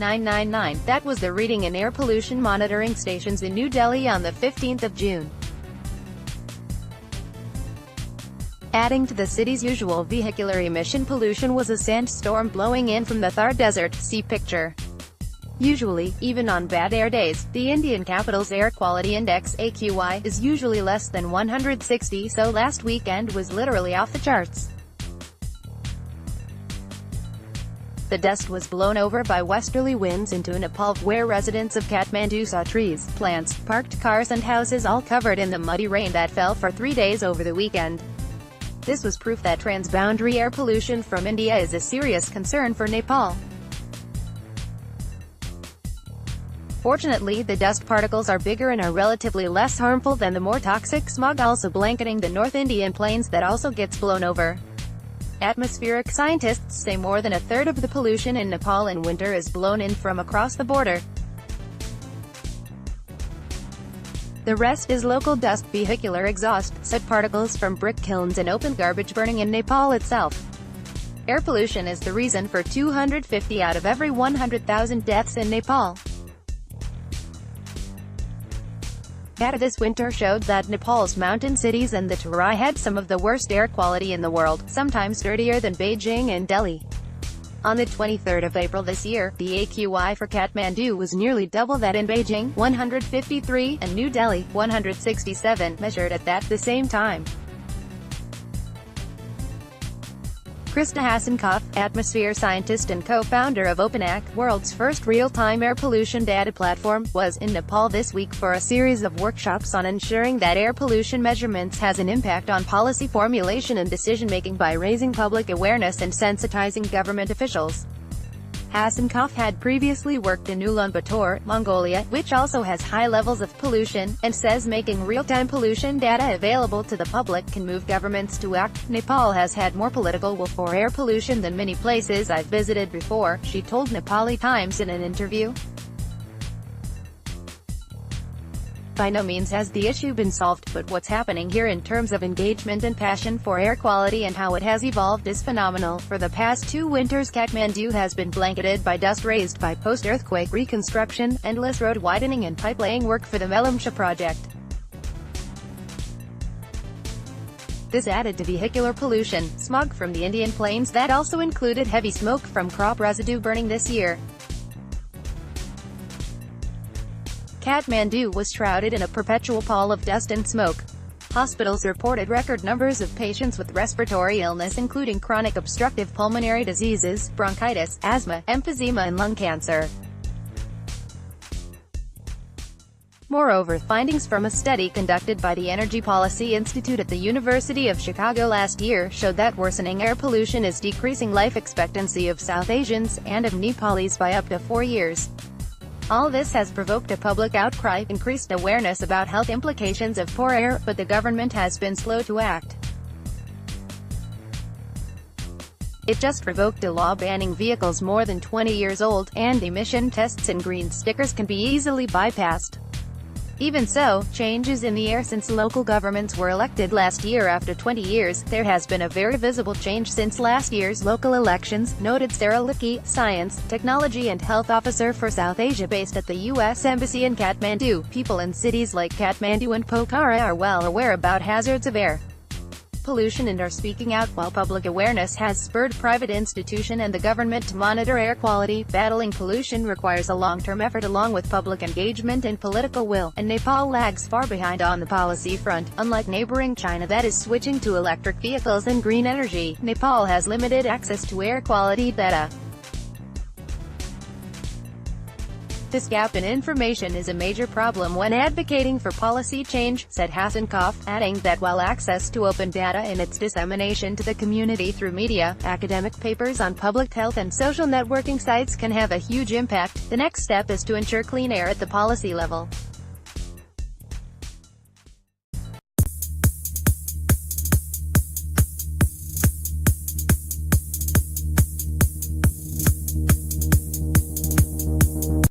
999. That was the reading in air pollution monitoring stations in New Delhi on the 15th of June. Adding to the city's usual vehicular emission pollution was a sandstorm blowing in from the Thar Desert. See picture. Usually, even on bad air days, the Indian capital's air quality index (AQI) is usually less than 160, so last weekend was literally off the charts. The dust was blown over by westerly winds into Nepal, where residents of Kathmandu saw trees, plants, parked cars and houses all covered in the muddy rain that fell for 3 days over the weekend. This was proof that transboundary air pollution from India is a serious concern for Nepal. Fortunately, the dust particles are bigger and are relatively less harmful than the more toxic smog also blanketing the North Indian plains that also gets blown over. Atmospheric scientists say more than a third of the pollution in Nepal in winter is blown in from across the border. The rest is local dust, vehicular exhaust, soot particles from brick kilns and open garbage burning in Nepal itself. Air pollution is the reason for 250 out of every 100,000 deaths in Nepal. Data this winter showed that Nepal's mountain cities and the Terai had some of the worst air quality in the world, sometimes dirtier than Beijing and Delhi. On the 23rd of April this year, the AQI for Kathmandu was nearly double that in Beijing, 153, and New Delhi, 167, measured at the same time. Krista Hasenkopf, atmosphere scientist and co-founder of OpenAC, world's first real-time air pollution data platform, was in Nepal this week for a series of workshops on ensuring that air pollution measurements has an impact on policy formulation and decision-making by raising public awareness and sensitizing government officials. Hasenkopf had previously worked in Ulaanbaatar, Mongolia, which also has high levels of pollution, and says making real-time pollution data available to the public can move governments to act. Nepal has had more political will for air pollution than many places I've visited before, she told Nepali Times in an interview. By no means has the issue been solved, but what's happening here in terms of engagement and passion for air quality and how it has evolved is phenomenal. For the past 2 winters, Kathmandu has been blanketed by dust raised by post-earthquake reconstruction, endless road widening and pipe-laying work for the Melamsha project. This added to vehicular pollution, smog from the Indian plains that also included heavy smoke from crop residue burning this year. Kathmandu was shrouded in a perpetual pall of dust and smoke. Hospitals reported record numbers of patients with respiratory illness including chronic obstructive pulmonary diseases, bronchitis, asthma, emphysema and lung cancer. Moreover, findings from a study conducted by the Energy Policy Institute at the University of Chicago last year showed that worsening air pollution is decreasing life expectancy of South Asians, and of Nepalis by up to 4 years. All this has provoked a public outcry, increased awareness about health implications of poor air, but the government has been slow to act. It just revoked a law banning vehicles more than 20 years old, and emission tests and green stickers can be easily bypassed. Even so, changes in the air since local governments were elected last year. After 20 years, there has been a very visible change since last year's local elections, noted Sarah Lickey, Science, Technology and Health Officer for South Asia based at the U.S. Embassy in Kathmandu. People in cities like Kathmandu and Pokhara are well aware about hazards of air pollution and are speaking out, while public awareness has spurred private institution and the government to monitor air quality. Battling pollution requires a long-term effort along with public engagement and political will, and Nepal lags far behind on the policy front. Unlike neighboring China that is switching to electric vehicles and green energy, Nepal has limited access to air quality data. This gap in information is a major problem when advocating for policy change, said Hasenkopf, adding that while access to open data and its dissemination to the community through media, academic papers on public health and social networking sites can have a huge impact, the next step is to ensure clean air at the policy level.